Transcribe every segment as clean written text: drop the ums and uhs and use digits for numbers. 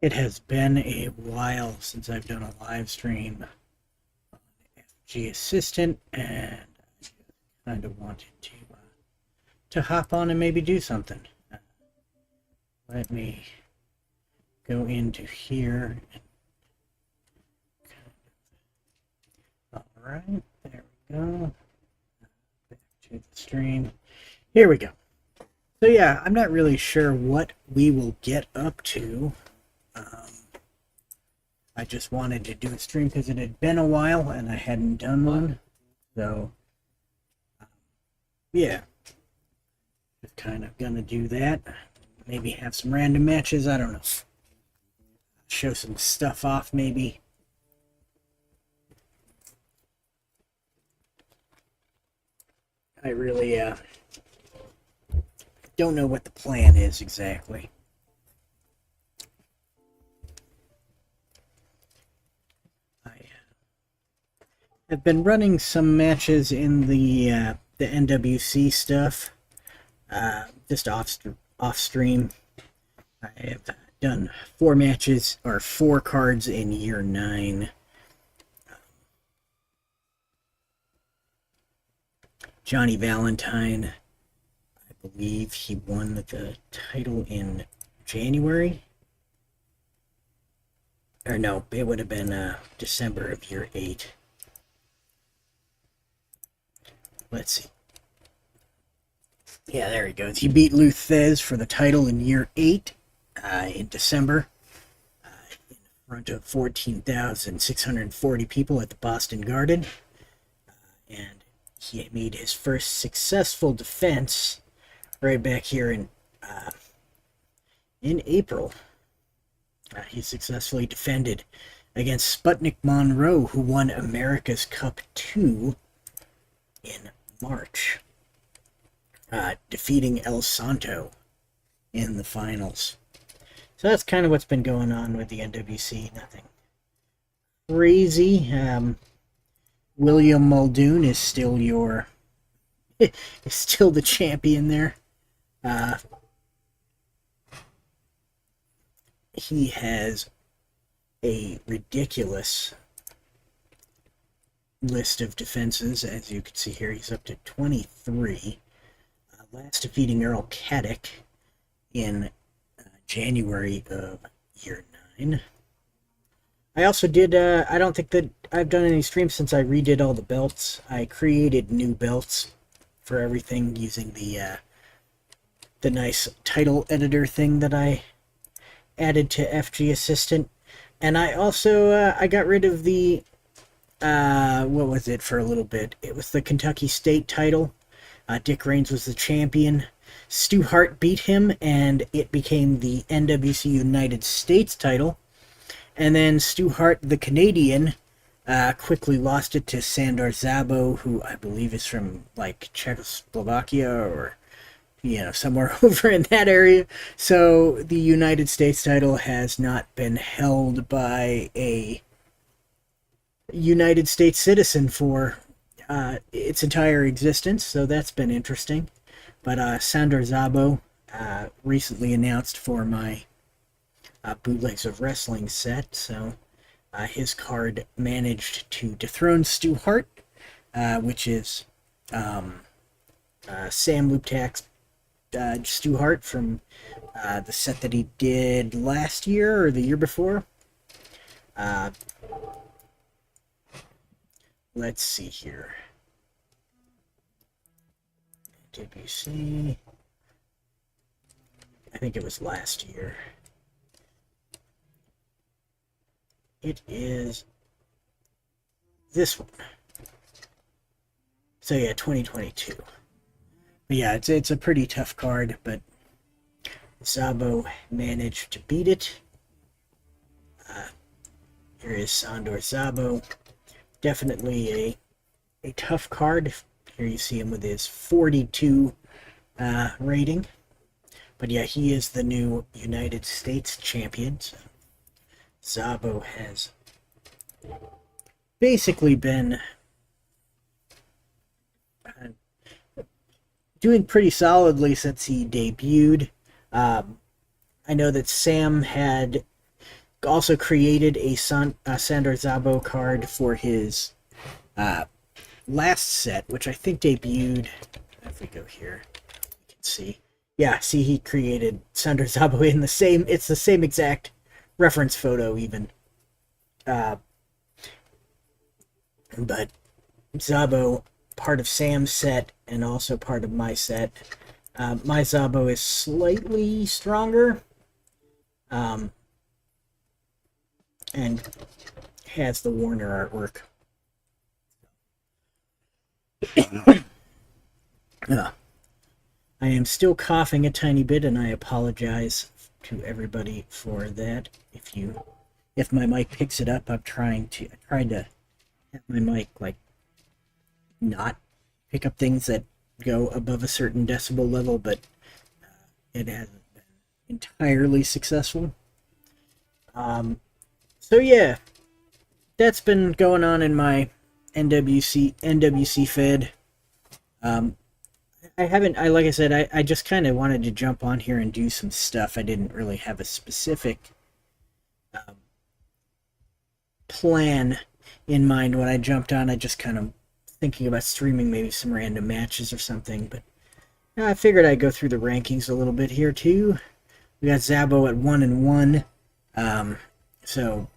It has been a while since I've done a live stream on FG Assistant, and I kind of wanted to hop on and maybe do something. Let me go into here. All right, there we go. Back to the stream. Here we go. So yeah, I'm not really sure what we will get up to. Um, I just wanted to do a stream because it had been a while and I hadn't done one. So yeah, just kind of gonna do that. Maybe have some random matches. I don't know. Show some stuff off maybe. I really don't know what the plan is exactly. I have been running some matches in the NWC stuff, just off stream. I have done 4 matches or 4 cards in year 9. Johnny Valentine, I believe he won the title in January. Or no, it would have been December of year 8. Let's see. Yeah, there he goes. He beat Lou Thez for the title in year 8 in December in front of 14,640 people at the Boston Garden. And he made his first successful defense right back here in April. He successfully defended against Sputnik Monroe, who won America's Cup 2 in March, defeating El Santo in the finals. So that's kind of what's been going on with the NWC. Nothing crazy. William Muldoon is still is still the champion there. He has a ridiculous list of defenses. As you can see here, he's up to 23. Last defeating Earl Caddick in January of year 9. I also did, I don't think that I've done any streams since I redid all the belts. I created new belts for everything using the nice title editor thing that I added to FG Assistant. And I also, I got rid of the, what was it for a little bit? It was the Kentucky State title. Dick Reigns was the champion. Stu Hart beat him, and it became the NWC United States title. And then Stu Hart, the Canadian, quickly lost it to Sandor Szabo, who I believe is from, like, Czechoslovakia or, you know, somewhere over in that area. So the United States title has not been held by a United States citizen for its entire existence, so that's been interesting. But Sandor Szabo recently announced for my Bootlegs of Wrestling set, so his card managed to dethrone Stu Hart, which is Sam Luptak's Stu Hart from the set that he did last year or the year before. Let's see here. WC. I think it was last year. It is this one. So yeah, 2022. But yeah, it's a pretty tough card, but Szabo managed to beat it. Here is Sandor Szabo. Definitely a tough card. Here you see him with his 42 rating. But yeah, he is the new United States champion. So Szabo has basically been doing pretty solidly since he debuted. I know that Sam had also created a Sandor Zabo card for his last set, which I think debuted. If we go here, you can see. Yeah, see, he created Sandor Zabo in the same. It's the same exact reference photo, even. But Zabo, part of Sam's set and also part of my set. My Zabo is slightly stronger, and has the Warner artwork. I am still coughing a tiny bit, and I apologize to everybody for that. If my mic picks it up, I tried to have my mic like not pick up things that go above a certain decibel level, but it hasn't been entirely successful. So yeah, that's been going on in my NWC Fed. Like I said, I just kind of wanted to jump on here and do some stuff. I didn't really have a specific plan in mind when I jumped on. I just kind of thinking about streaming maybe some random matches or something, but I figured I'd go through the rankings a little bit here too. We got Zabo at 1-1, so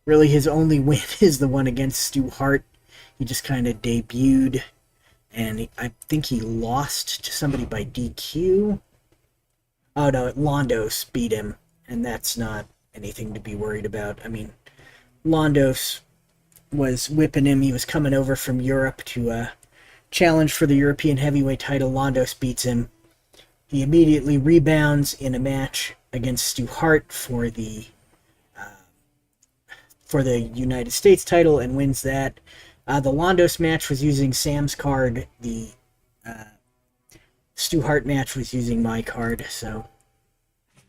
really his only win is the one against Stu Hart. He just kind of debuted, and I think he lost to somebody by DQ. Oh no, Londos beat him, and that's not anything to be worried about. I mean, Londos was whipping him. He was coming over from Europe to challenge for the European heavyweight title. Londos beats him. He immediately rebounds in a match against Stu Hart for the United States title and wins that. The Londos match was using Sam's card. The Stu Hart match was using my card, so a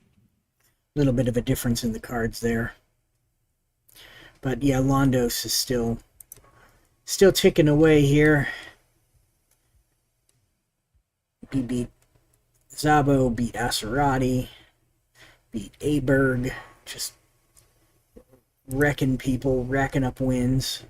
little bit of a difference in the cards there. But yeah, Londos is still ticking away here. He beat Zabo, beat Aserati, beat Aberg, just wrecking people, racking up wins.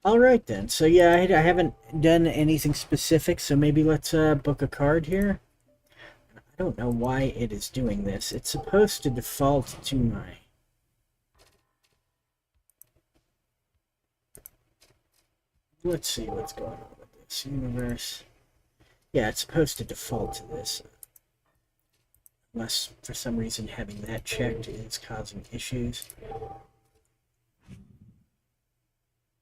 Alright then, so yeah, I haven't done anything specific, so maybe let's book a card here. I don't know why it is doing this. It's supposed to default to my... Let's see what's going on with this universe. Yeah, it's supposed to default to this. Unless, for some reason, having that checked is causing issues.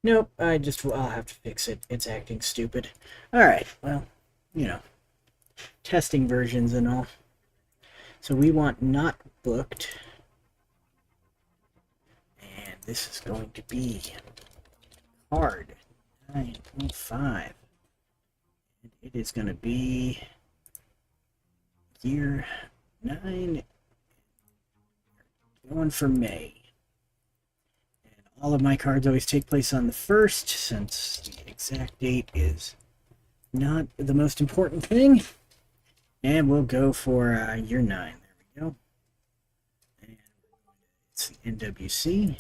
Nope, I'll have to fix it. It's acting stupid. Alright, well, you know, testing versions and all. So we want not booked. And this is going to be card 9.5. And it is going to be year 9. Going for May. All of my cards always take place on the 1st, since the exact date is not the most important thing. And we'll go for year 9. There we go. And it's the NWC.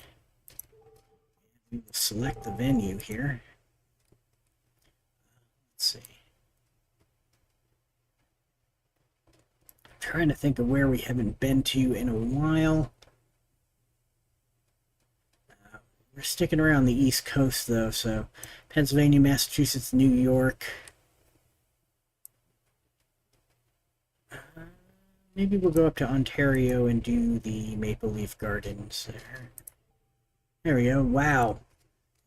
We will select the venue here. Let's see. I'm trying to think of where we haven't been to in a while. We're sticking around the East Coast, though, so Pennsylvania, Massachusetts, New York. Maybe we'll go up to Ontario and do the Maple Leaf Gardens there. There we go. Wow.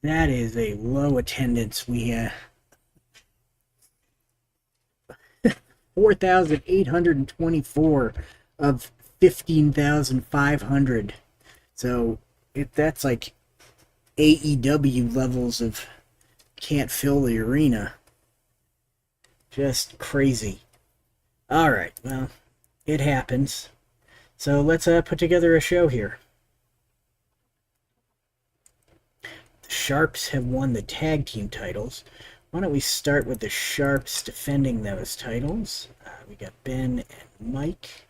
That is a low attendance. We 4,824 of 15,500. So that's like AEW levels of can't fill the arena. Just crazy. Alright, well, it happens. So let's put together a show here. The Sharps have won the tag team titles. Why don't we start with the Sharps defending those titles? We got Ben and Mike.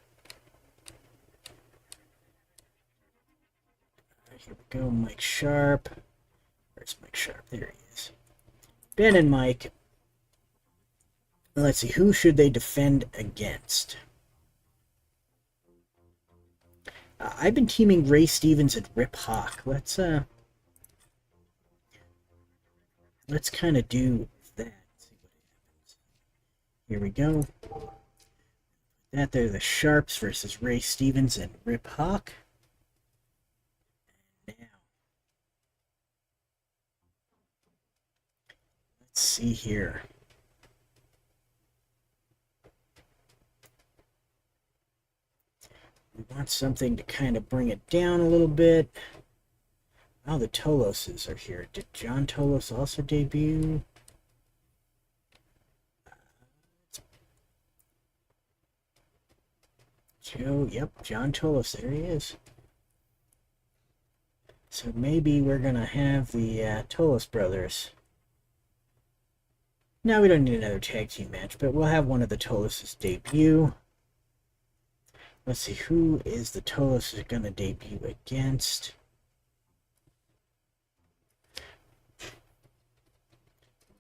Here we go, Mike Sharp. Where's Mike Sharp? There he is. Ben and Mike. Let's see, who should they defend against? I've been teaming Ray Stevens and Rip Hawk. Let's kind of do that. See what happens. Here we go. That they're the Sharps versus Ray Stevens and Rip Hawk. Now, let's see here. We want something to kind of bring it down a little bit. Oh, the Toloses are here. Did John Tolos also debut? Joe, yep, John Tolos, there he is. So maybe we're going to have the Tolos brothers. No, we don't need another tag team match, but we'll have one of the Toloses debut. Let's see, who is the Tolos going to debut against?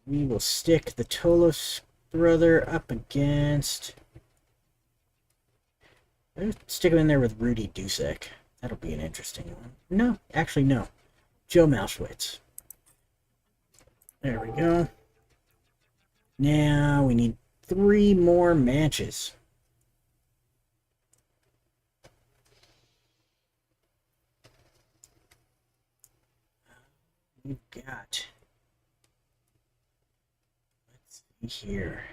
We will stick the Tolos brother up against... Let's stick him in there with Rudy Dusek. That'll be an interesting one. No, actually no. Joe Malschwitz. There we go. Now we need 3 more matches. We've got... Let's see here.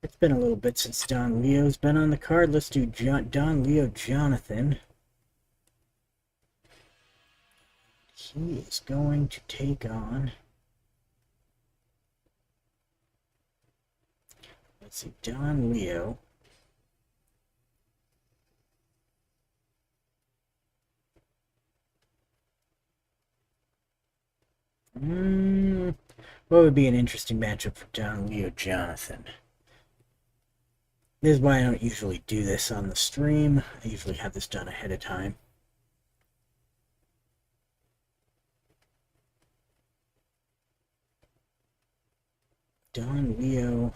It's been a little bit since Don Leo's been on the card. Let's do Don Leo Jonathan. He is going to take on... Let's see, Don Leo. What would be an interesting matchup for Don Leo Jonathan? This is why I don't usually do this on the stream. I usually have this done ahead of time. Don Leo.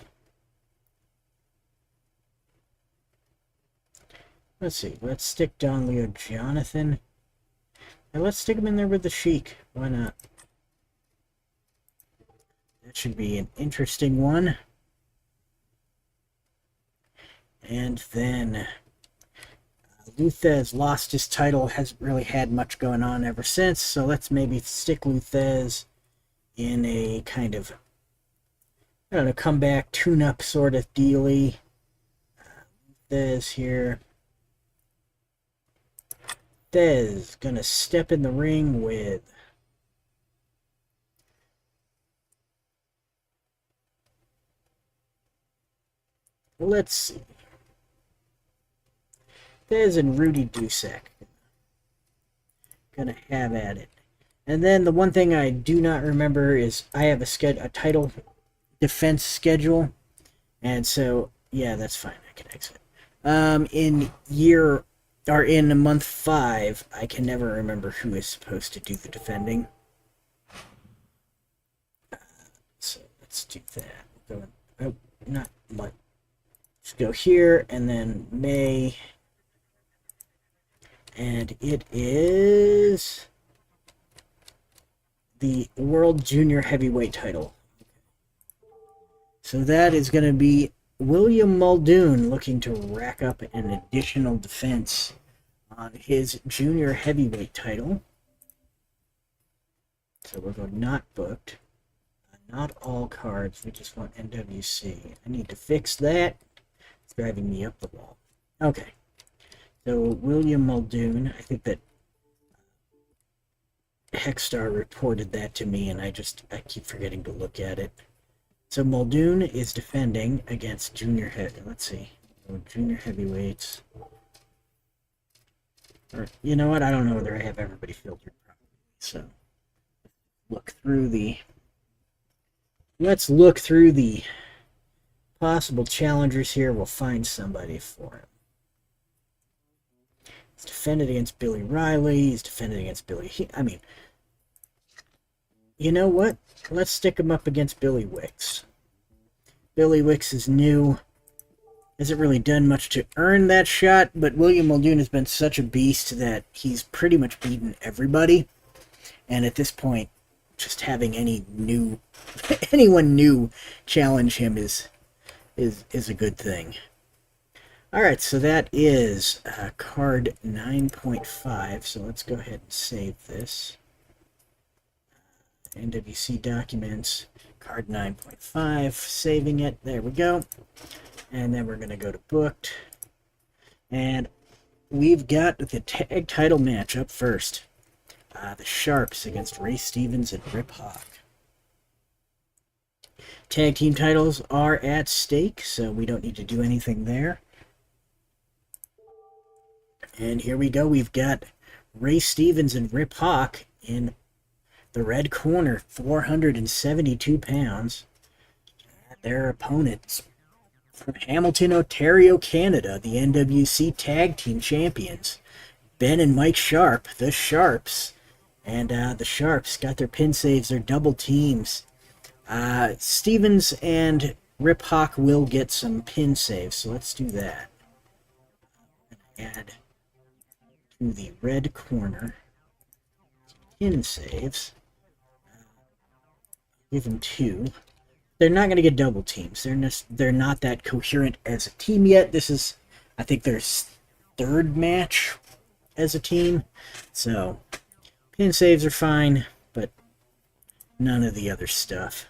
Let's see. Let's stick Don Leo Jonathan. And let's stick him in there with the Sheik. Why not? That should be an interesting one. And then Lou Thesz lost his title, hasn't really had much going on ever since, so let's maybe stick Lou Thesz in a kind of, I don't know, comeback, tune-up sort of dealy. Thesz here. Thesz gonna step in the ring with let's see. Thesz and Rudy Dusek. Gonna have at it. And then the one thing I do not remember is I have a title defense schedule. And so, yeah, that's fine. I can exit. In month 5, I can never remember who is supposed to do the defending. So let's do that. Not much. Just go here and then May. And it is the World Junior Heavyweight title. So that is going to be William Muldoon looking to rack up an additional defense on his Junior Heavyweight title. So we're going not booked. Not all cards. We just want NWC. I need to fix that. It's driving me up the wall. Okay. So William Muldoon, I think that Hexstar reported that to me, and I keep forgetting to look at it. So Muldoon is defending against Junior Heavyweights. Or, you know what? I don't know whether I have everybody filtered properly. So, look through the... Let's look through the possible challengers here. We'll find somebody for him. He's defended against Billy Riley. He's defended against Billy... I mean, you know what? Let's stick him up against Billy Wicks. Billy Wicks is new. Hasn't really done much to earn that shot, but William Muldoon has been such a beast that he's pretty much beaten everybody. And at this point, just having anyone new challenge him is a good thing. Alright, so that is card 9.5, so let's go ahead and save this. NWC Documents, card 9.5, saving it, there we go. And then we're going to go to Booked. And we've got the tag title match up first. The Sharps against Ray Stevens and Rip Hawk. Tag team titles are at stake, so we don't need to do anything there. And here we go. We've got Ray Stevens and Rip Hawk in the red corner, 472 pounds. Their opponents from Hamilton, Ontario, Canada, the NWC Tag Team Champions, Ben and Mike Sharp, the Sharps. And the Sharps got their pin saves, their double teams. Stevens and Rip Hawk will get some pin saves, so let's do that. Add to the red corner pin saves. Give them 2. They're not going to get double teams. They're not that coherent as a team yet. This is, I think, their 3rd match as a team. So, pin saves are fine, but none of the other stuff.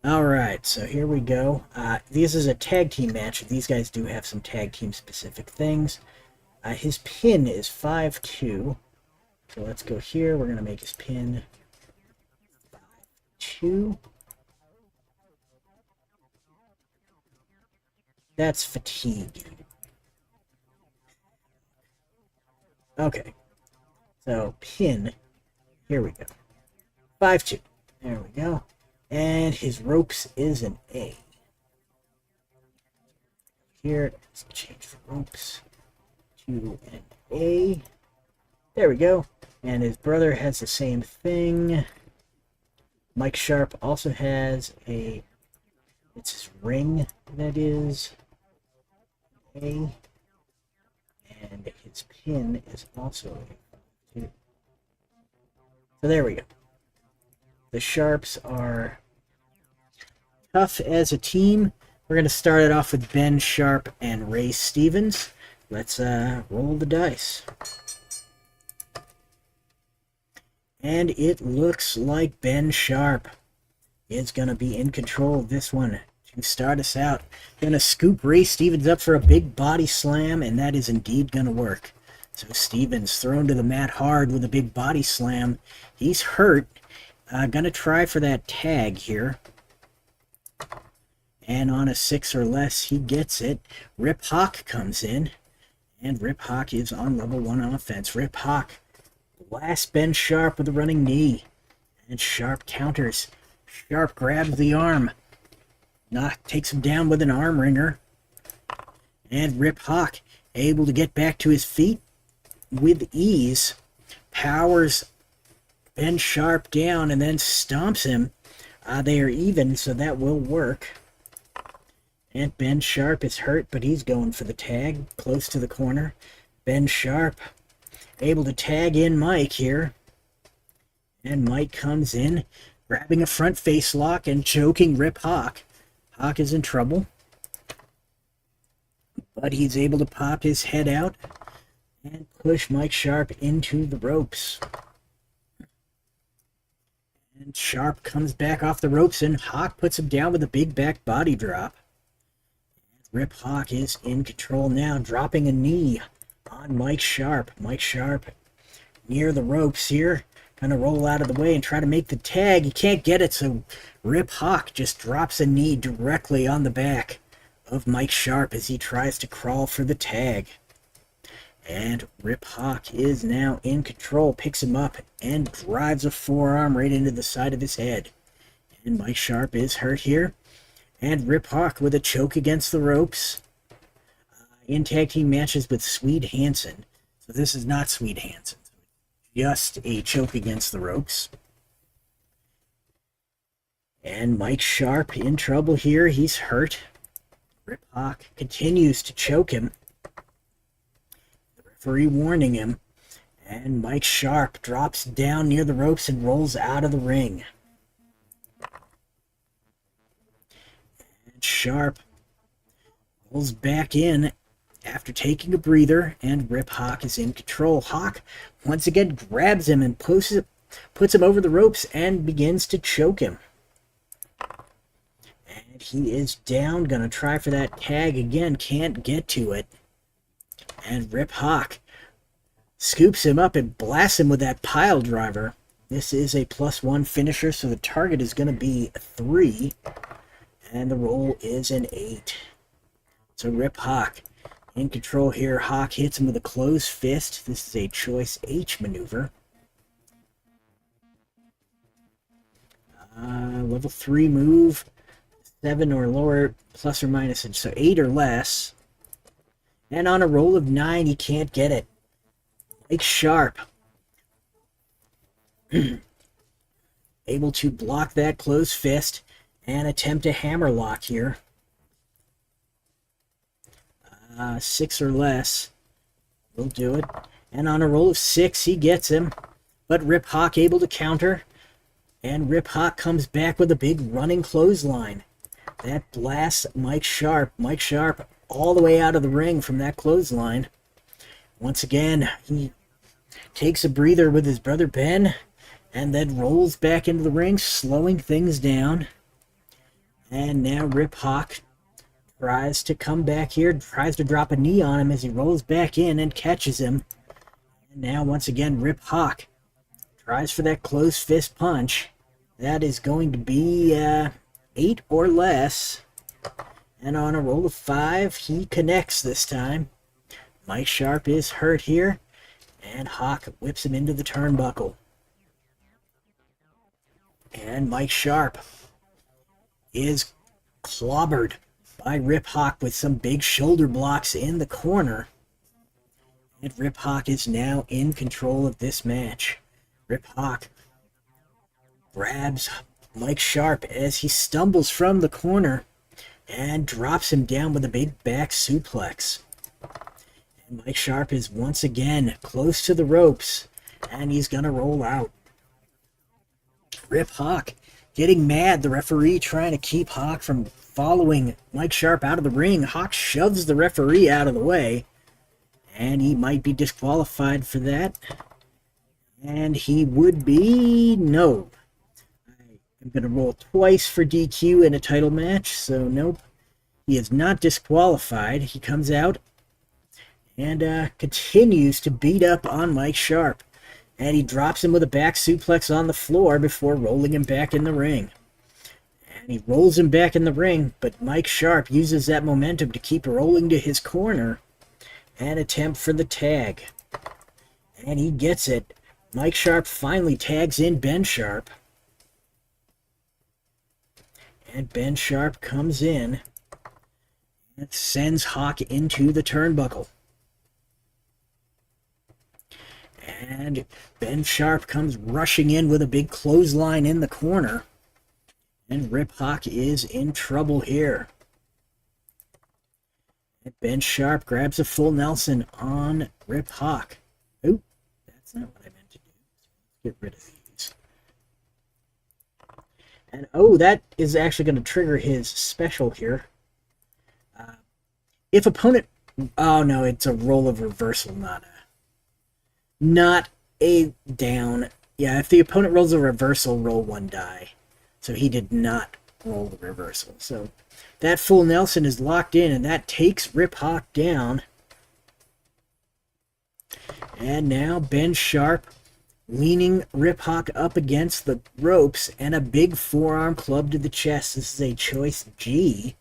Alright, so here we go. This is a tag team match. These guys do have some tag team specific things. His pin is 5-2. So let's go here. We're going to make his pin 5-2. That's fatigue. Okay. So, pin. Here we go. 5-2. There we go. And his ropes is an A. Here, let's change the ropes to an A. There we go. And his brother has the same thing. Mike Sharp also has a... It's his ring that is A. And his pin is also A. So there we go. The Sharps are tough as a team. We're going to start it off with Ben Sharp and Ray Stevens. Let's roll the dice. And it looks like Ben Sharp is going to be in control of this one to start us out. Going to scoop Ray Stevens up for a big body slam, and that is indeed going to work. So Stevens thrown to the mat hard with a big body slam. He's hurt. Going to try for that tag here. And on a 6 or less, he gets it. Rip Hawk comes in. And Rip Hawk is on level 1 offense. Rip Hawk blasts Ben Sharp with a running knee. And Sharp counters. Sharp grabs the arm. Takes him down with an arm wringer. And Rip Hawk, able to get back to his feet with ease, powers Ben Sharp down and then stomps him. They are even, so that will work. And Ben Sharp is hurt, but he's going for the tag, close to the corner. Ben Sharp able to tag in Mike here. And Mike comes in, grabbing a front face lock and choking Rip Hawk. Hawk is in trouble. But he's able to pop his head out and push Mike Sharp into the ropes. And Sharp comes back off the ropes, and Hawk puts him down with a big back body drop. Rip Hawk is in control now, dropping a knee on Mike Sharp. Mike Sharp near the ropes here. Gonna roll out of the way and try to make the tag. He can't get it, so Rip Hawk just drops a knee directly on the back of Mike Sharp as he tries to crawl for the tag. And Rip Hawk is now in control, picks him up, and drives a forearm right into the side of his head. And Mike Sharp is hurt here. And Rip Hawk with a choke against the ropes. In tag team matches with Swede Hansen. So this is not Swede Hansen. Just a choke against the ropes. And Mike Sharp in trouble here. He's hurt. Rip Hawk continues to choke him. The referee warning him. And Mike Sharp drops down near the ropes and rolls out of the ring. And Sharp rolls back in after taking a breather, and Rip Hawk is in control. Hawk once again grabs him and puts him over the ropes and begins to choke him. And he is down, gonna try for that tag again, can't get to it. And Rip Hawk scoops him up and blasts him with that pile driver. This is a +1 finisher, so the target is going to be 3, and the roll is an 8. So Rip Hawk in control here. Hawk hits him with a closed fist. This is a choice H maneuver. Level 3 move, 7 or lower, plus or minus, so 8 or less. And on a roll of 9, he can't get it. Mike Sharp able to block that closed fist and attempt a hammerlock here. 6 or less will do it. And on a roll of 6, he gets him. But Rip Hawk able to counter. And Rip Hawk comes back with a big running clothesline. That blasts Mike Sharp. Mike Sharp all the way out of the ring from that clothesline. Once again, he takes a breather with his brother Ben, and then rolls back into the ring, slowing things down. And now Rip Hawk tries to come back here, tries to drop a knee on him as he rolls back in and catches him. And now, once again, Rip Hawk tries for that closed fist punch. That is going to be 8 or less. And on a roll of 5, he connects this time. Mike Sharp is hurt here, and Hawk whips him into the turnbuckle. And Mike Sharp is clobbered by Rip Hawk with some big shoulder blocks in the corner. And Rip Hawk is now in control of this match. Rip Hawk grabs Mike Sharp as he stumbles from the corner and drops him down with a big back suplex. And Mike Sharp is once again close to the ropes, and he's gonna roll out. Rip Hawk getting mad, the referee trying to keep Hawk from following Mike Sharp out of the ring. Hawk shoves the referee out of the way, and he might be disqualified for that. And he would be no. I'm going to roll twice for DQ in a title match, so nope. He is not disqualified. He comes out and continues to beat up on Mike Sharp. And he drops him with a back suplex on the floor before rolling him back in the ring. And he rolls him back in the ring, but Mike Sharp uses that momentum to keep rolling to his corner and attempt for the tag. And he gets it. Mike Sharp finally tags in Ben Sharp. And Ben Sharp comes in and sends Hawk into the turnbuckle. And Ben Sharp comes rushing in with a big clothesline in the corner. And Rip Hawk is in trouble here. And Ben Sharp grabs a full Nelson on Rip Hawk. Oh, that's not what I meant to do. Let's get rid of these. And oh, that is actually going to trigger his special here. If opponent... Oh no, it's a roll of reversal, not a down. Yeah, if the opponent rolls a reversal, roll 1 die. So he did not roll the reversal. So that full Nelson is locked in, and that takes Rip Hawk down. And now Ben Sharp leaning Rip Hawk up against the ropes, and a big forearm club to the chest. This is a choice G.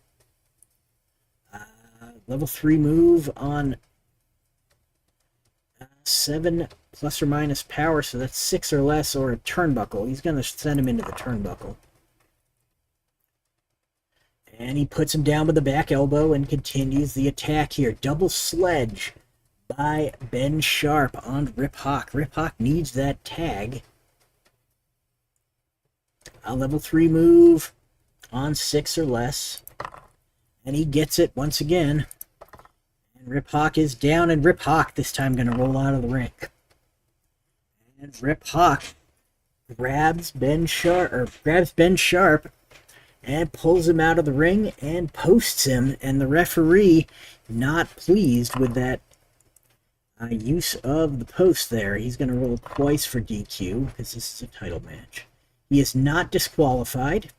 Level 3 move on 7 plus or minus power, so that's 6 or less, or a turnbuckle. He's going to send him into the turnbuckle. And he puts him down with the back elbow and continues the attack here. Double sledge by Ben Sharp on Rip Hawk. Rip Hawk needs that tag. A level 3 move on 6 or less. And he gets it once again. And Rip Hawk is down, and Rip Hawk this time going to roll out of the ring. And Rip Hawk grabs Ben Sharp and pulls him out of the ring and posts him, and the referee not pleased with that use of the post there. He's going to roll twice for DQ because this is a title match. He is not disqualified,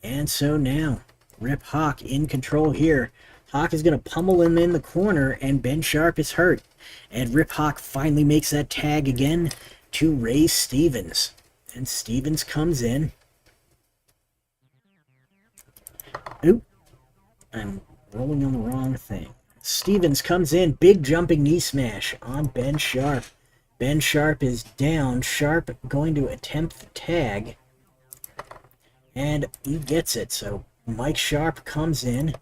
and so now Rip Hawk in control here. Hawk is going to pummel him in the corner, and Ben Sharp is hurt, and Rip Hawk finally makes that tag again to Ray Stevens, and Stevens comes in. Oop, I'm rolling on the wrong thing. Stevens comes in, big jumping knee smash on Ben Sharp. Ben Sharp is down. Sharp going to attempt the tag, and he gets it. So Mike Sharp comes in,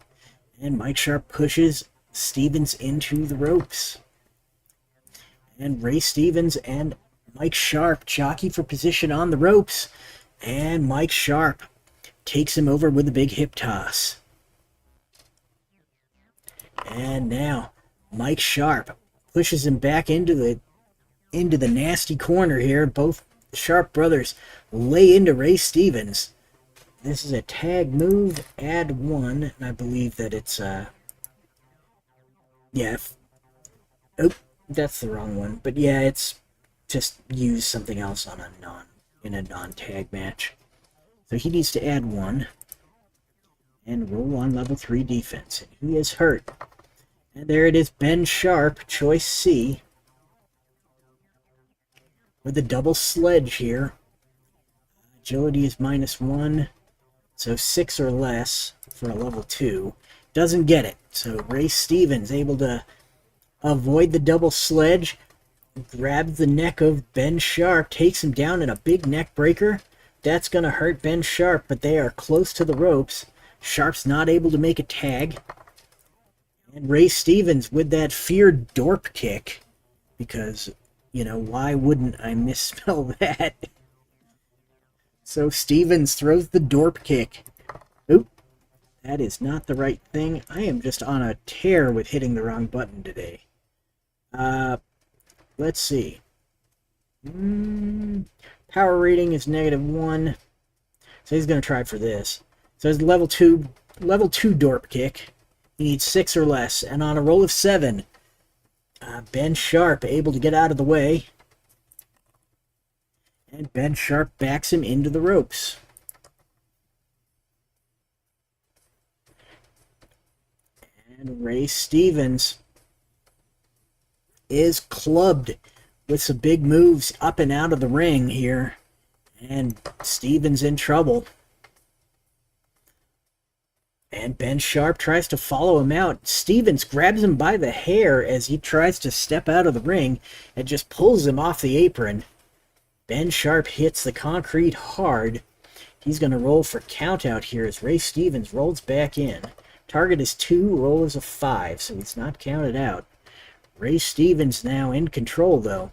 and Mike Sharp pushes Stevens into the ropes. And Ray Stevens and Mike Sharp jockey for position on the ropes, and Mike Sharp takes him over with a big hip toss. And now Mike Sharp pushes him back into the nasty corner here. Both Sharp brothers lay into Ray Stevens. This is a tag move, add 1, and I believe that it's that's the wrong one. But yeah, it's just use something else on in a non-tag match. So he needs to add 1 and roll on level 3 defense. And he is hurt. And there it is, Ben Sharp, choice C, with a double sledge here. Agility is -1, so 6 or less for a level 2. Doesn't get it. So Ray Stevens able to avoid the double sledge, grabs the neck of Ben Sharp, takes him down in a big neck breaker. That's going to hurt Ben Sharp, but they are close to the ropes. Sharp's not able to make a tag. And Ray Stevens with that feared Dorp kick, because, why wouldn't I misspell that? So Stevens throws the Dorp kick. Oop, that is not the right thing. I am just on a tear with hitting the wrong button today. Let's see. Power rating is -1. So he's going to try for this. So it's level 2 Dorp kick. He needs 6 or less. And on a roll of 7, Ben Sharp able to get out of the way. And Ben Sharp backs him into the ropes. And Ray Stevens is clubbed with some big moves up and out of the ring here. And Stevens in trouble. And Ben Sharp tries to follow him out. Stevens grabs him by the hair as he tries to step out of the ring and just pulls him off the apron. Ben Sharp hits the concrete hard. He's going to roll for count out here as Ray Stevens rolls back in. Target is 2, roll is a 5, so he's not counted out. Ray Stevens now in control, though.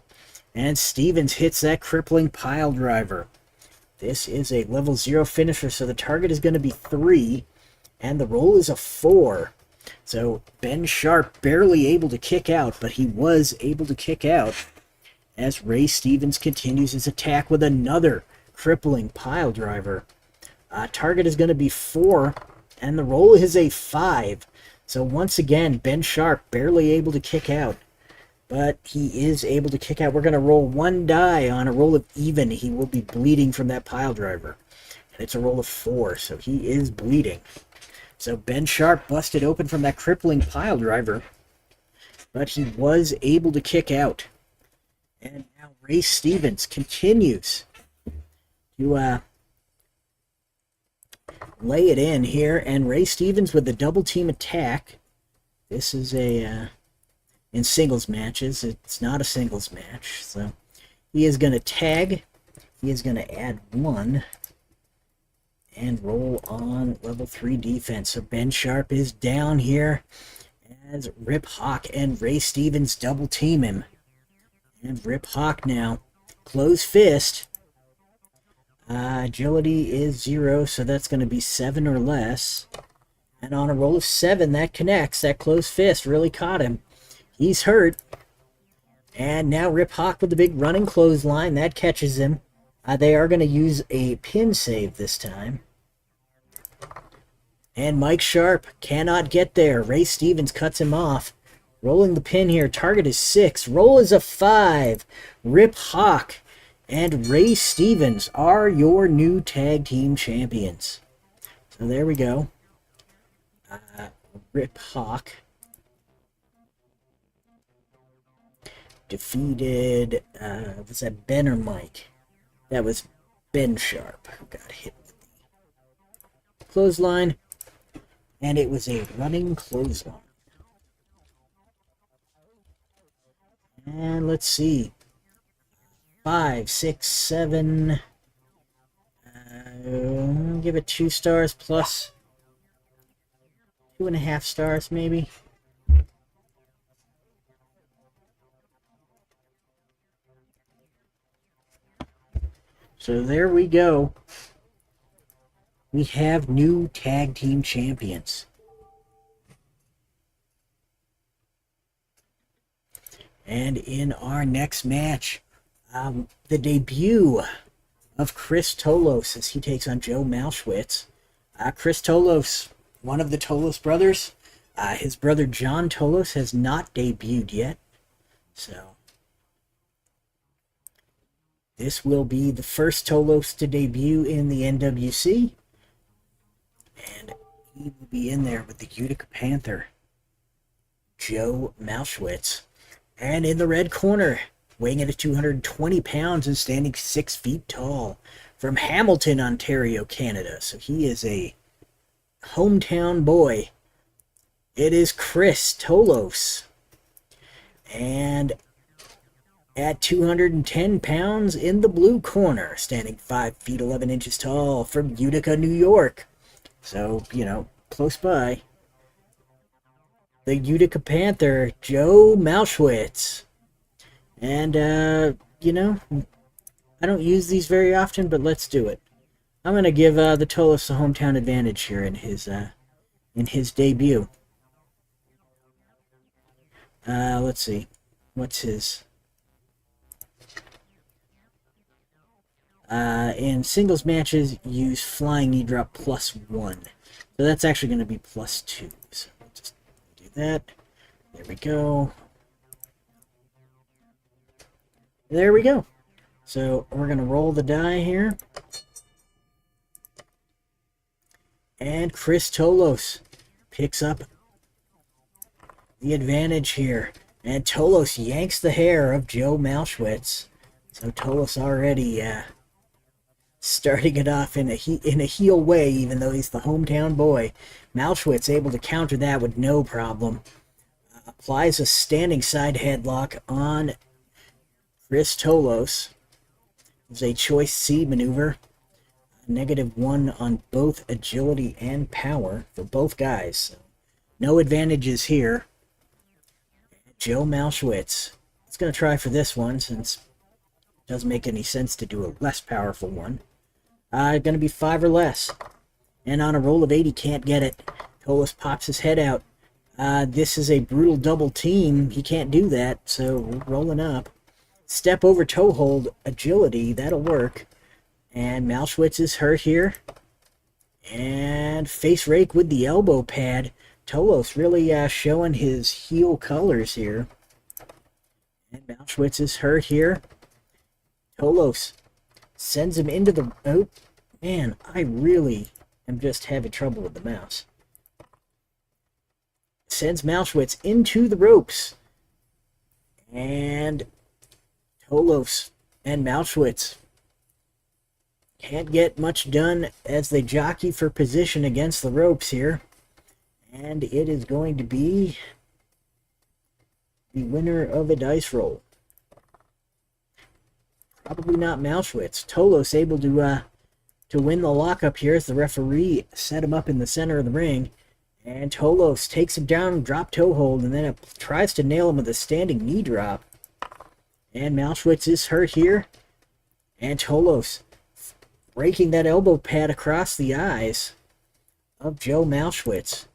And Stevens hits that crippling pile driver. This is a level 0 finisher, so the target is going to be 3. And the roll is a 4. So Ben Sharp barely able to kick out, but he was able to kick out as Ray Stevens continues his attack with another crippling pile driver. Target is going to be 4, and the roll is a 5. So once again, Ben Sharp barely able to kick out, but he is able to kick out. We're going to roll 1 die. On a roll of even, he will be bleeding from that pile driver. And it's a roll of 4, so he is bleeding. So Ben Sharp busted open from that crippling pile driver, but he was able to kick out. And now Ray Stevens continues to lay it in here, and Ray Stevens with the double team attack. This is a in singles matches. It's not a singles match. So he is going to tag. He is going to add 1 and roll on level 3 defense. So Ben Sharp is down here as Rip Hawk and Ray Stevens double team him. And Rip Hawk now, close fist. Agility is 0, so that's going to be 7 or less. And on a roll of 7, that connects. That close fist really caught him. He's hurt. And now Rip Hawk with the big running clothesline. That catches him. They are going to use a pin save this time. And Mike Sharp cannot get there. Ray Stevens cuts him off. Rolling the pin here. Target is 6. Roll is a 5. Rip Hawk and Ray Stevens are your new tag team champions. So there we go. Rip Hawk defeated, was that Ben or Mike? That was Ben Sharp who got hit with the clothesline. And it was a running clothesline. And let's see. 5, 6, 7. Give it 2 stars plus 2.5 stars, maybe. So there we go. We have new tag team champions. And in our next match, the debut of Chris Tolos as he takes on Joe Malschwitz. Chris Tolos, one of the Tolos brothers. His brother John Tolos has not debuted yet. So this will be the first Tolos to debut in the NWC. And he will be in there with the Utica Panther, Joe Malschwitz. And in the red corner, weighing in at 220 pounds and standing 6 feet tall, from Hamilton, Ontario, Canada. So he is a hometown boy. It is Chris Tolos. And at 210 pounds in the blue corner, standing 5 feet 11 inches tall, from Utica, New York. So, you know, close by. The Utica Panther, Joe Malschwitz. And, you know, I don't use these very often, but let's do it. I'm going to give the Tolos the hometown advantage here in his debut. Let's see. What's his? In singles matches, use flying knee drop +1. So that's actually going to be +2. So we'll just do that. There we go. There we go. So we're going to roll the die here. And Chris Tolos picks up the advantage here. And Tolos yanks the hair of Joe Malschwitz. So Tolos already starting it off in a heel way, even though he's the hometown boy. Malschwitz able to counter that with no problem. Applies a standing side headlock on Chris Tolos. It was a choice C maneuver. -1 on both agility and power for both guys. So no advantages here. Joe Malschwitz is going to try for this one since it doesn't make any sense to do a less powerful one. Going to be 5 or less. And on a roll of 8, he can't get it. Tolos pops his head out. This is a brutal double team. He can't do that, so rolling up. Step over toe hold, agility, that'll work. And Malschwitz is hurt here. And face rake with the elbow pad. Tolos really showing his heel colors here. And Malschwitz is hurt here. Tolos sends him into the... Oh, man, I really am just having trouble with the mouse. Sends Malschwitz into the ropes. And Tolos and Malschwitz can't get much done as they jockey for position against the ropes here. And it is going to be the winner of a dice roll. Probably not Malschwitz. Tolos able to win the lockup here as the referee set him up in the center of the ring. And Tolos takes him down, drop toe hold, and then tries to nail him with a standing knee drop. And Malschwitz is hurt here. And Tolos breaking that elbow pad across the eyes of Joe Malschwitz.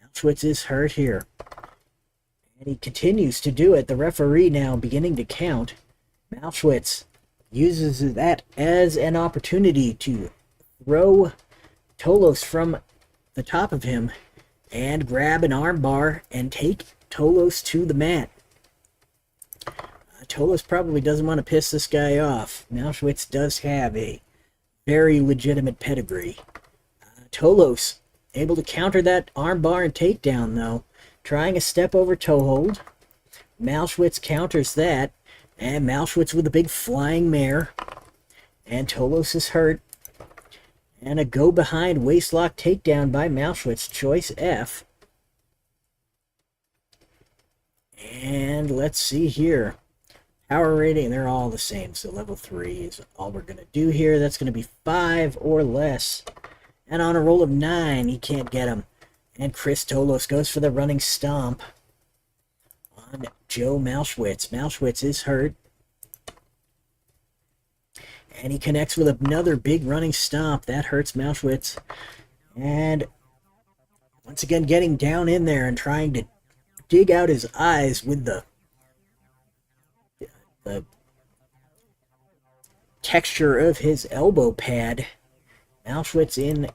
Malschwitz is hurt here. And he continues to do it. The referee now beginning to count. Malschwitz uses that as an opportunity to throw Tolos from the top of him and grab an armbar and take Tolos to the mat. Tolos probably doesn't want to piss this guy off. Malschwitz does have a very legitimate pedigree. Tolos able to counter that armbar and takedown, though. Trying a step over toe hold. Malschwitz counters that. And Malschwitz with a big flying mare. And Tolos is hurt. And a go-behind waistlock takedown by Malschwitz. Choice F. And let's see here. Power rating, they're all the same. So level 3 is all we're going to do here. That's going to be 5 or less. And on a roll of 9, he can't get him. And Chris Tolos goes for the running stomp on Joe Malschwitz. Malschwitz is hurt. And he connects with another big running stomp. That hurts Malschwitz. And once again getting down in there and trying to dig out his eyes with the texture of his elbow pad. Malschwitz in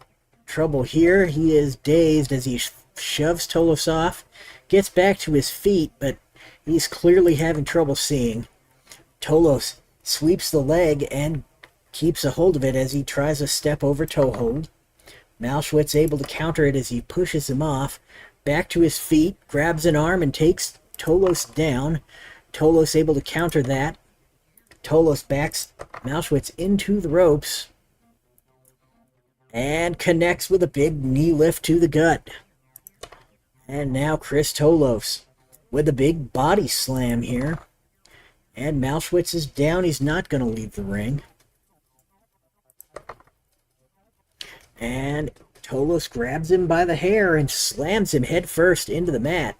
trouble here. He is dazed as he shoves Tolos off. Gets back to his feet, but he's clearly having trouble seeing. Tolos sweeps the leg and keeps a hold of it as he tries a step over toe hold. Malschwitz able to counter it as he pushes him off. Back to his feet, grabs an arm and takes Tolos down. Tolos able to counter that. Tolos backs Malschwitz into the ropes and connects with a big knee lift to the gut. And now Chris Tolos with a big body slam here. And Malschwitz is down. He's not going to leave the ring. And Tolos grabs him by the hair and slams him headfirst into the mat.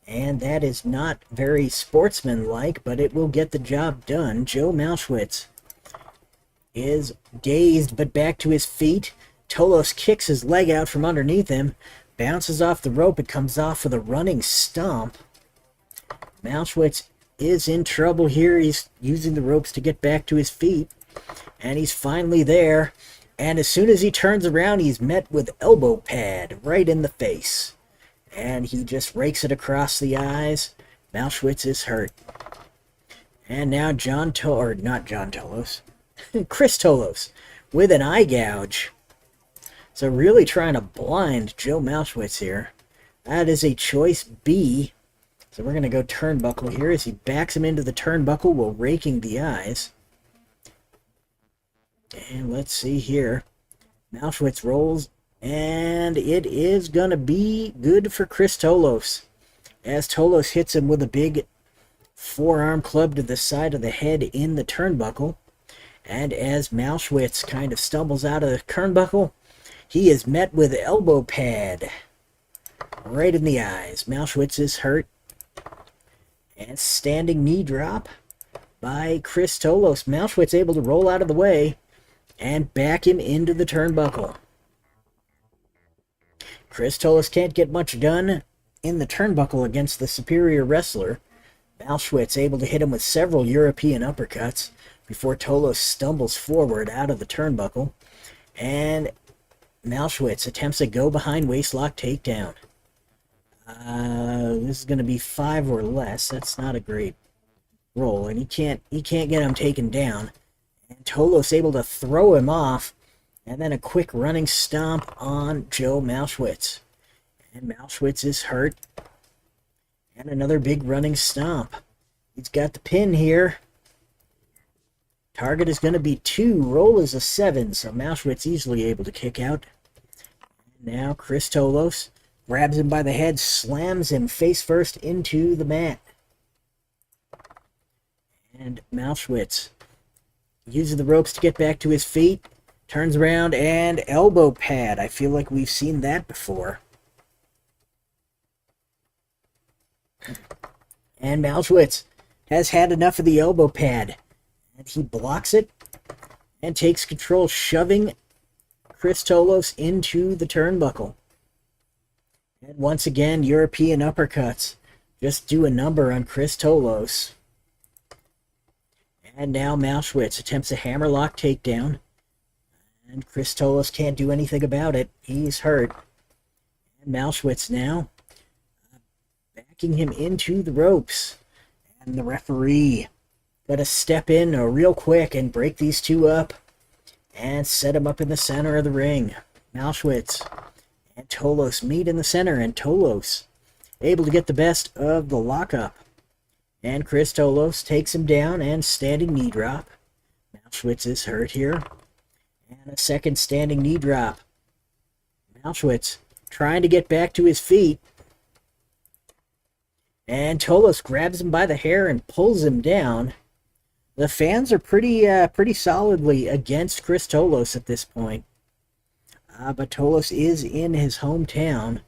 And that is not very sportsmanlike, but it will get the job done. Joe Malschwitz is dazed, but back to his feet. Tolos kicks his leg out from underneath him, bounces off the rope, and comes off with a running stomp. Malschwitz is in trouble here. He's using the ropes to get back to his feet, and he's finally there. And as soon as he turns around, he's met with elbow pad right in the face. And he just rakes it across the eyes. Malschwitz is hurt. And now Chris Tolos with an eye gouge. So really trying to blind Joe Malschwitz here. That is a choice B. So we're going to go turnbuckle here as he backs him into the turnbuckle while raking the eyes. And let's see here. Malschwitz rolls. And it is going to be good for Chris Tolos, as Tolos hits him with a big forearm club to the side of the head in the turnbuckle. And as Malschwitz kind of stumbles out of the turnbuckle, he is met with elbow pad right in the eyes. Malschwitz is hurt. And standing knee drop by Chris Tolos. Malschwitz able to roll out of the way and back him into the turnbuckle. Chris Tolos can't get much done in the turnbuckle against the superior wrestler. Malschwitz able to hit him with several European uppercuts before Tolos stumbles forward out of the turnbuckle. And Malschwitz attempts a go-behind waistlock takedown. This is going to be 5 or less. That's not a great roll, and he can't get him taken down. And Tolos able to throw him off. And then a quick running stomp on Joe Malschwitz. And Malschwitz is hurt. And another big running stomp. He's got the pin here. Target is going to be 2. Roll is a 7, so Malschwitz easily able to kick out. And now Chris Tolos grabs him by the head, slams him face first into the mat. And Malschwitz uses the ropes to get back to his feet. Turns around and elbow pad. I feel like we've seen that before. And Malschwitz has had enough of the elbow pad. And he blocks it and takes control, shoving Chris Tolos into the turnbuckle. And once again, European uppercuts just do a number on Chris Tolos. And now Malschwitz attempts a hammerlock takedown. And Chris Tolos can't do anything about it. He's hurt. And Malschwitz now backing him into the ropes. And the referee got to step in real quick and break these two up. And set him up in the center of the ring. Malschwitz and Tolos meet in the center. And Tolos able to get the best of the lockup. And Chris Tolos takes him down and standing knee drop. Malschwitz is hurt here. And a second standing knee drop. Malschwitz trying to get back to his feet. And Tolos grabs him by the hair and pulls him down. The fans are pretty solidly against Chris Tolos at this point. But Tolos is in his hometown.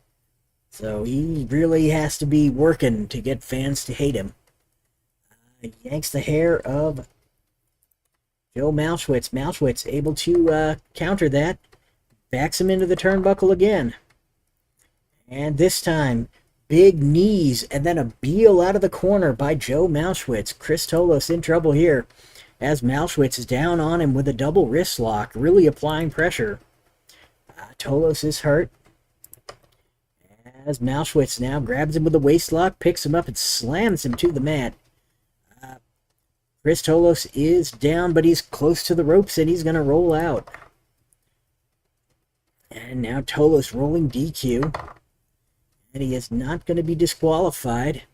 So he really has to be working to get fans to hate him. Yanks the hair of Joe Malschwitz. Malschwitz able to counter that. Backs him into the turnbuckle again. And this time, big knees and then a heel out of the corner by Joe Malschwitz. Chris Tolos in trouble here as Malschwitz is down on him with a double wrist lock, really applying pressure. Tolos is hurt. As Malschwitz now grabs him with a waist lock, picks him up and slams him to the mat. Chris Tolos is down, but he's close to the ropes and he's going to roll out. And now Tolos rolling DQ. And he is not going to be disqualified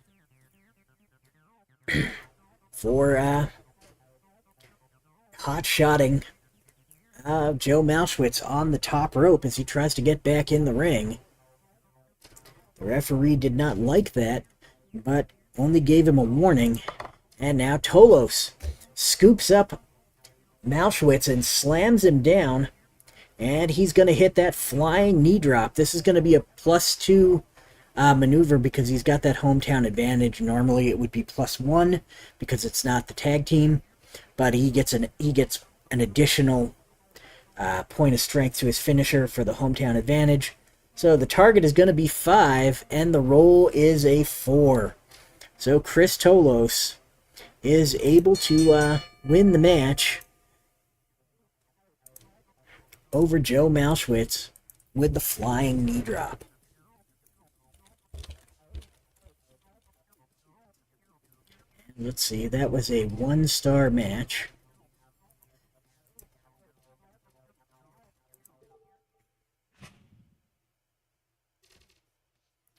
for hot-shotting Joe Malschwitz on the top rope as he tries to get back in the ring. The referee did not like that, but only gave him a warning. And now Tolos scoops up Malschwitz and slams him down. And he's going to hit that flying knee drop. This is going to be a +2 maneuver because he's got that hometown advantage. Normally it would be +1 because it's not the tag team. But he gets an additional point of strength to his finisher for the hometown advantage. So the target is going to be 5 and the roll is a 4. So Chris Tolos is able to win the match over Joe Malschwitz with the flying knee drop. And let's see, that was a 1-star match.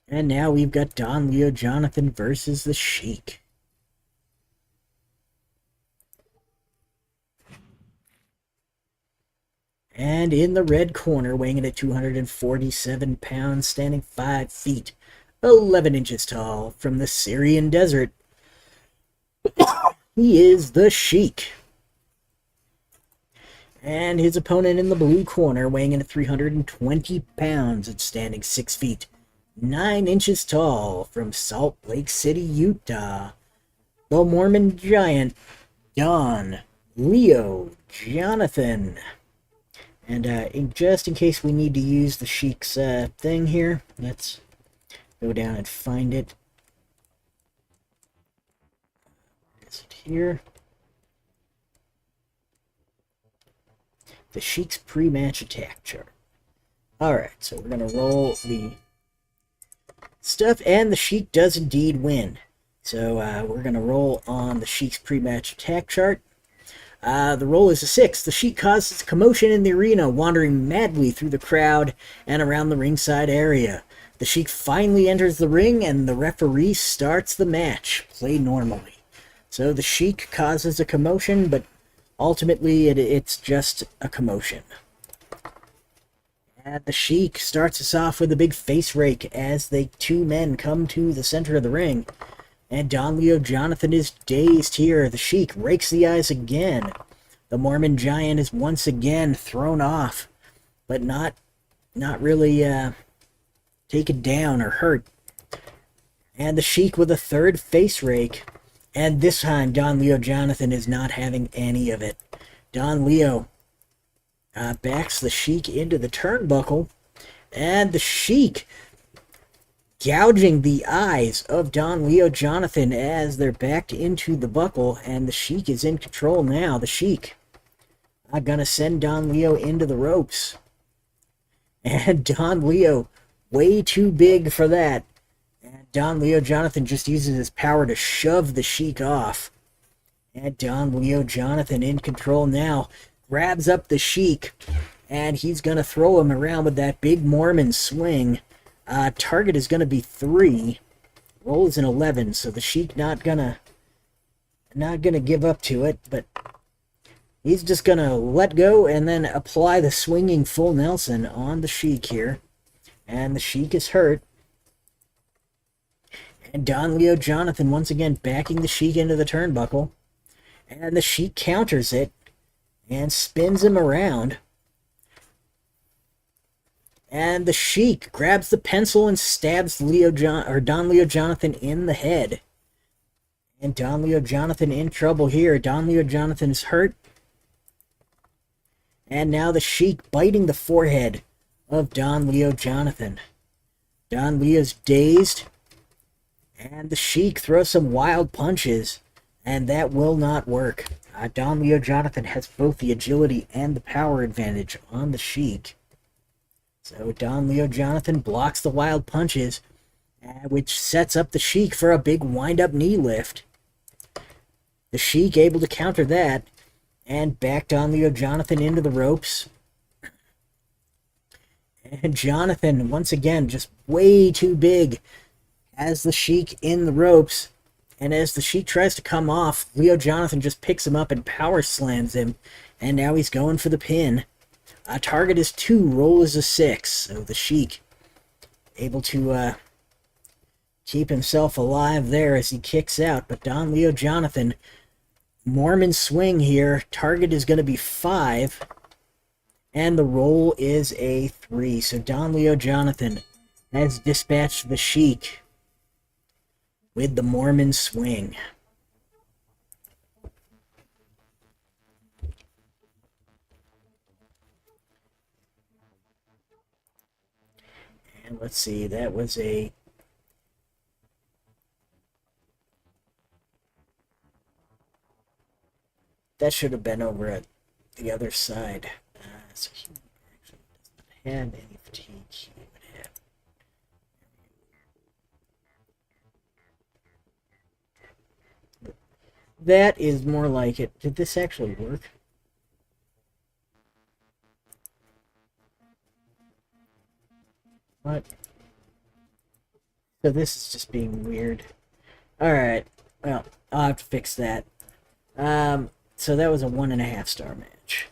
And now we've got Don Leo Jonathan versus the Sheik. And in the red corner, weighing in at 247 pounds, standing 5 feet, 11 inches tall, from the Syrian desert, he is the Sheik. And his opponent in the blue corner, weighing in at 320 pounds and standing 6 feet, 9 inches tall, from Salt Lake City, Utah, the Mormon giant, Don Leo Jonathan. And just in case we need to use the Sheik's thing here, let's go down and find it. Is it here? The Sheik's pre-match attack chart. Alright, so we're going to roll the stuff, and the Sheik does indeed win. So we're going to roll on the Sheik's pre-match attack chart. The roll is a 6. The Sheik causes commotion in the arena, wandering madly through the crowd and around the ringside area. The Sheik finally enters the ring, and the referee starts the match. Play normally. So the Sheik causes a commotion, but ultimately it's just a commotion. And the Sheik starts us off with a big face rake as the two men come to the center of the ring. And Don Leo Jonathan is dazed here. The Sheik rakes the eyes again. The Mormon Giant is once again thrown off, but not really taken down or hurt. And the Sheik with a third face rake. And this time, Don Leo Jonathan is not having any of it. Don Leo backs the Sheik into the turnbuckle. And the Sheik gouging the eyes of Don Leo Jonathan as they're backed into the buckle. And the Sheik is in control now. The Sheik gonna send Don Leo into the ropes. And Don Leo, way too big for that. And Don Leo Jonathan just uses his power to shove the Sheik off. And Don Leo Jonathan in control now. Grabs up the Sheik. And he's going to throw him around with that big Mormon swing. Target is going to be 3. Roll is an 11. So the Sheik not gonna give up to it. But he's just going to let go and then apply the swinging full Nelson on the Sheik here. And the Sheik is hurt. And Don Leo Jonathan once again backing the Sheik into the turnbuckle. And the Sheik counters it and spins him around. And the Sheik grabs the pencil and stabs Don Leo Jonathan in the head. And Don Leo Jonathan in trouble here. Don Leo Jonathan is hurt. And now the Sheik biting the forehead of Don Leo Jonathan. Don Leo's dazed. And the Sheik throws some wild punches. And that will not work. Don Leo Jonathan has both the agility and the power advantage on the Sheik. So Don Leo Jonathan blocks the wild punches, which sets up the Sheik for a big wind-up knee lift. The Sheik able to counter that, and back Don Leo Jonathan into the ropes. And Jonathan, once again, just way too big, has the Sheik in the ropes. And as the Sheik tries to come off, Leo Jonathan just picks him up and power slams him. And now he's going for the pin. Target is 2, roll is a 6. So the Sheik able to keep himself alive there as he kicks out. But Don Leo Jonathan, Mormon swing here. Target is going to be 5. And the roll is a 3. So Don Leo Jonathan has dispatched the Sheik with the Mormon swing. And let's see, that was a... That should have been over at the other side. So he actually doesn't have any fatigue. He would have... That is more like it. Did this actually work? What? So this is just being weird. Alright. Well, I'll have to fix that. So that was a 1.5 star match.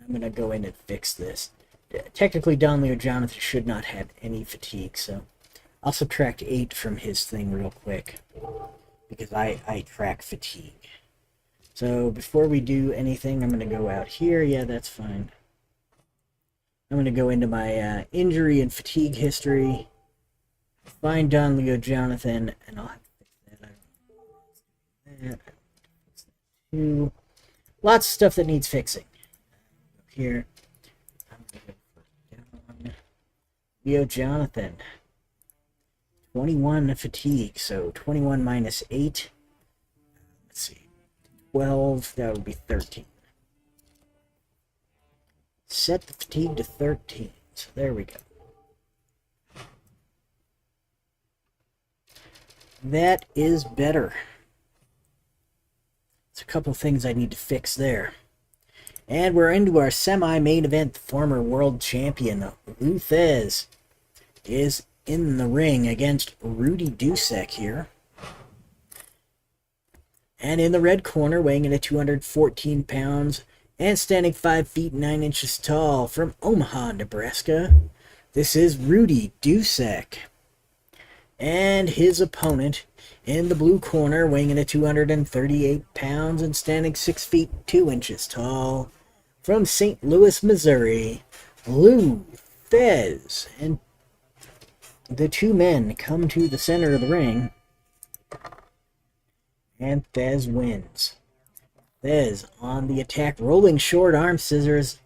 I'm going to go in and fix this. Technically, Don Leo Jonathan should not have any fatigue, so I'll subtract 8 from his thing real quick. Because I track fatigue. So before we do anything, I'm going to go out here. Yeah, that's fine. I'm going to go into my injury and fatigue history. Find Don Leo Jonathan, and I'll have to fix that. Fix that too. Lots of stuff that needs fixing. Here. I'm going to go for Don Leo Jonathan. 21 fatigue, so 21 minus 8. Let's see. 12, that would be 13. Set the fatigue to 13. So there we go. That is better. There's a couple things I need to fix there. And we're into our semi-main event. The former world champion, Lou Thesz, is in the ring against Rudy Dusek here. And in the red corner, weighing in at 214 pounds and standing 5 feet 9 inches tall from Omaha, Nebraska, this is Rudy Dusek. And his opponent in the blue corner, weighing in at 238 pounds and standing 6 feet 2 inches tall, from St. Louis, Missouri, Lou Thesz. And the two men come to the center of the ring, and Thesz wins. Thesz on the attack, rolling short arm scissors,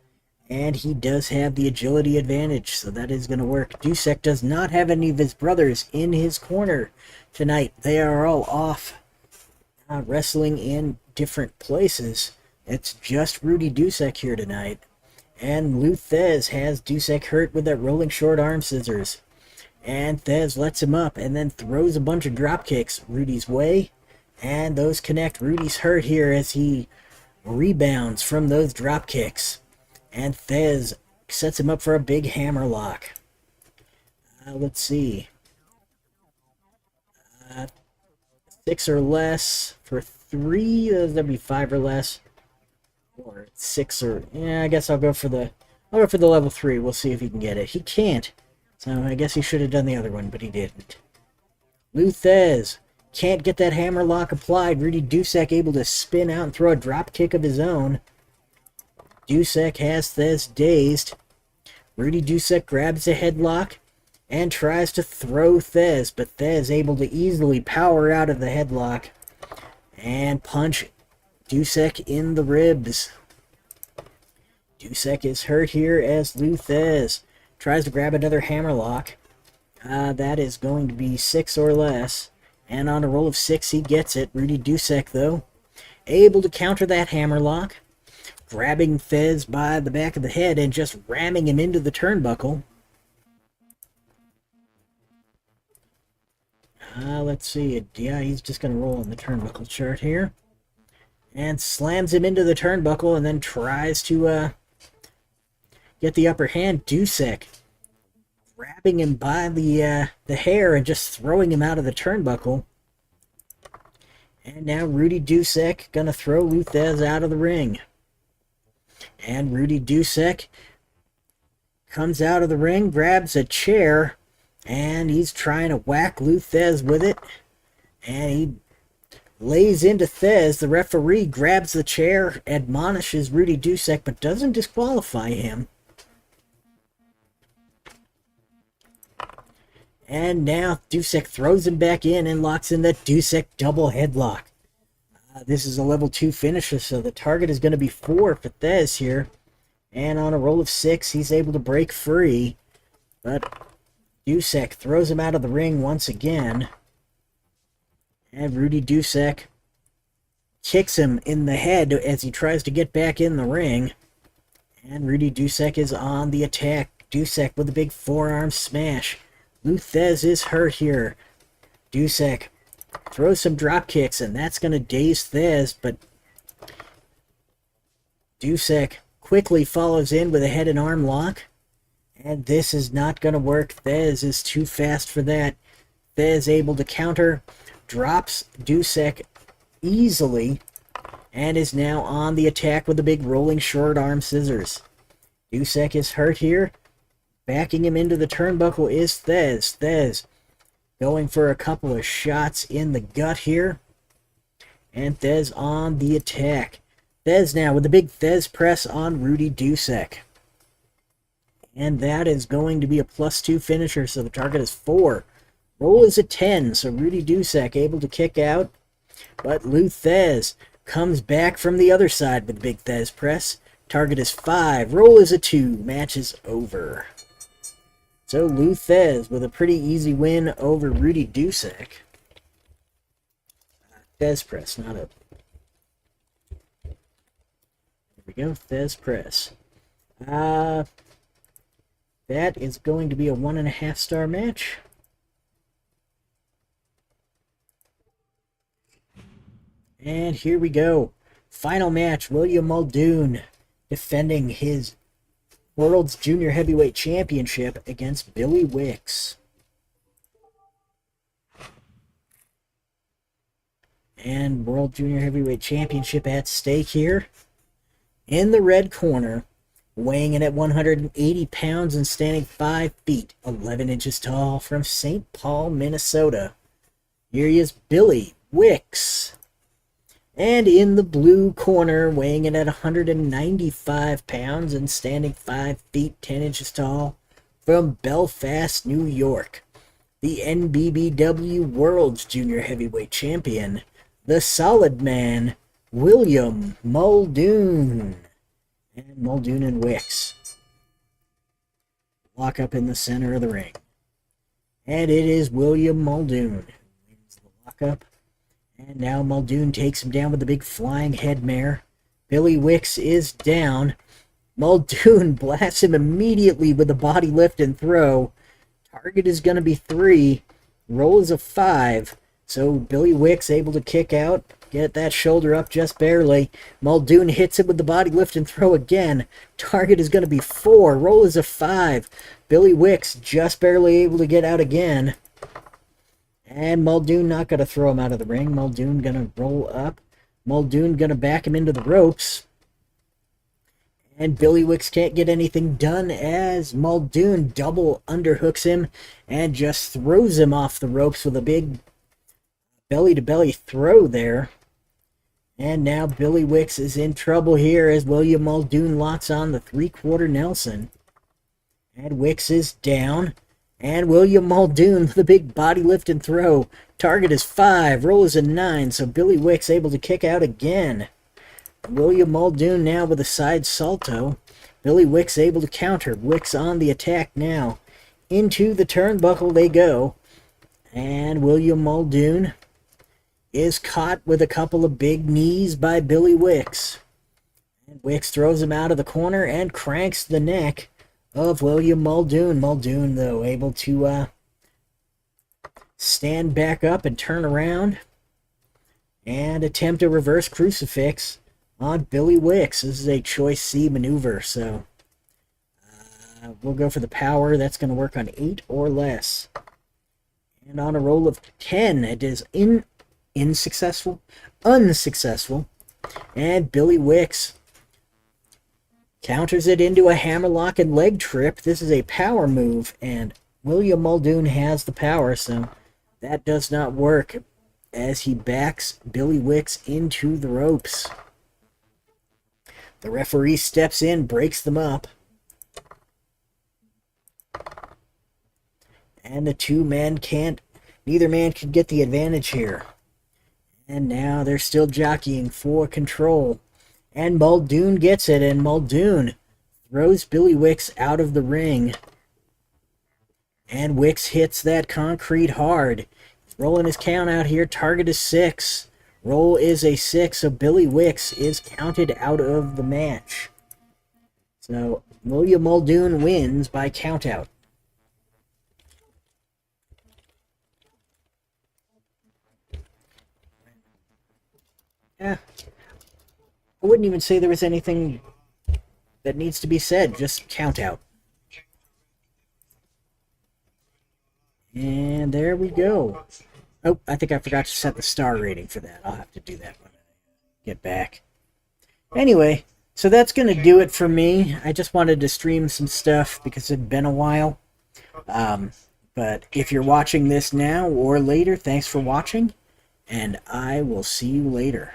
and he does have the agility advantage, so that is going to work. Dusek does not have any of his brothers in his corner tonight. They are all off wrestling in different places. It's just Rudy Dusek here tonight. And Lou Thesz has Dusek hurt with that rolling short arm scissors. And Thesz lets him up and then throws a bunch of drop kicks Rudy's way. And those connect. Rudy's hurt here as he rebounds from those drop kicks. And Thesz sets him up for a big hammerlock. Let's see. 6 or less for 3. That'd be 5 or less. Or 6 or... Yeah, I guess I'll go for the level 3. We'll see if he can get it. He can't. So I guess he should have done the other one, but he didn't. Lou Thesz can't get that hammerlock applied. Rudy Dusek able to spin out and throw a drop kick of his own. Dusek has Thesz dazed. Rudy Dusek grabs a headlock and tries to throw Thesz, but Thesz able to easily power out of the headlock and punch Dusek in the ribs. Dusek is hurt here as Lou Thesz tries to grab another hammerlock. That is going to be 6 or less. And on a roll of 6, he gets it. Rudy Dusek, though, able to counter that hammerlock, grabbing Thesz by the back of the head and just ramming him into the turnbuckle. Let's see. Yeah, he's just going to roll on the turnbuckle chart here. And slams him into the turnbuckle and then tries to get the upper hand. Dusek grabbing him by the hair and just throwing him out of the turnbuckle. And now Rudy Dusek gonna throw Lou Thesz out of the ring. And Rudy Dusek comes out of the ring, grabs a chair, and he's trying to whack Lou Thesz with it. And he lays into Thesz. The referee grabs the chair, admonishes Rudy Dusek, but doesn't disqualify him. And now Dusek throws him back in and locks in the Dusek double headlock. This is a level 2 finisher, so the target is going to be 4 for Thesz here. And on a roll of 6, he's able to break free. But Dusek throws him out of the ring once again. And Rudy Dusek kicks him in the head as he tries to get back in the ring. And Rudy Dusek is on the attack. Dusek with a big forearm smash. Lou Thesz is hurt here. Dusek throws some drop kicks, and that's going to daze Thesz, but Dusek quickly follows in with a head and arm lock, and this is not going to work. Thesz is too fast for that. Thesz able to counter, drops Dusek easily, and is now on the attack with the big rolling short arm scissors. Dusek is hurt here. Backing him into the turnbuckle is Thesz. Thesz going for a couple of shots in the gut here. And Thesz on the attack. Thesz now with the big Thesz press on Rudy Dusek. And that is going to be a +2 finisher, so the target is 4. Roll is a 10, so Rudy Dusek able to kick out. But Lou Thesz comes back from the other side with the big Thesz press. Target is 5. Roll is a 2. Match is over. So Lou Thesz with a pretty easy win over Rudy Dusek. Thesz press, not a... There we go, Thesz press. That is going to be a 1.5 star match. And here we go. Final match, William Muldoon defending his World's Junior Heavyweight Championship against Billy Wicks. And World Junior Heavyweight Championship at stake here. In the red corner, weighing in at 180 pounds and standing 5 feet 11 inches tall from St. Paul, Minnesota. Here he is, Billy Wicks. And in the blue corner, weighing in at 195 pounds and standing 5 feet 10 inches tall from Belfast, New York, the NBBW World's Junior Heavyweight Champion, the Solid Man, William Muldoon. And Muldoon and Wicks lock up in the center of the ring. And it is William Muldoon who wins the lockup. And now Muldoon takes him down with the big flying head mare. Billy Wicks is down. Muldoon blasts him immediately with a body lift and throw. Target is going to be 3. Roll is a 5. So Billy Wicks able to kick out. Get that shoulder up just barely. Muldoon hits it with the body lift and throw again. Target is going to be 4. Roll is a 5. Billy Wicks just barely able to get out again. And Muldoon not going to throw him out of the ring. Muldoon going to roll up. Muldoon going to back him into the ropes. And Billy Wicks can't get anything done as Muldoon double underhooks him and just throws him off the ropes with a big belly-to-belly throw there. And now Billy Wicks is in trouble here as William Muldoon locks on the 3-quarter Nelson. And Wicks is down. And William Muldoon with a big body lift and throw. Target is 5. Roll is a 9. So Billy Wicks able to kick out again. William Muldoon now with a side salto. Billy Wicks able to counter. Wicks on the attack now. Into the turnbuckle they go. And William Muldoon is caught with a couple of big knees by Billy Wicks. And Wicks throws him out of the corner and cranks the neck of William Muldoon. Muldoon, though, able to stand back up and turn around and attempt a reverse crucifix on Billy Wicks. This is a choice C maneuver, so we'll go for the power. That's going to work on 8 or less. And on a roll of 10, it is unsuccessful. And Billy Wicks counters it into a hammerlock and leg trip. This is a power move, and William Muldoon has the power, so that does not work as he backs Billy Wicks into the ropes. The referee steps in, breaks them up. And the two men neither man can get the advantage here. And now they're still jockeying for control. And Muldoon gets it, and Muldoon throws Billy Wicks out of the ring. And Wicks hits that concrete hard. He's rolling his count out here. Target is 6. Roll is a 6, so Billy Wicks is counted out of the match. So William Muldoon wins by countout. Yeah, I wouldn't even say there was anything that needs to be said. Just count out. And there we go. Oh, I think I forgot to set the star rating for that. I'll have to do that when I get back. Anyway, so that's going to do it for me. I just wanted to stream some stuff because it had been a while. But if you're watching this now or later, thanks for watching. And I will see you later.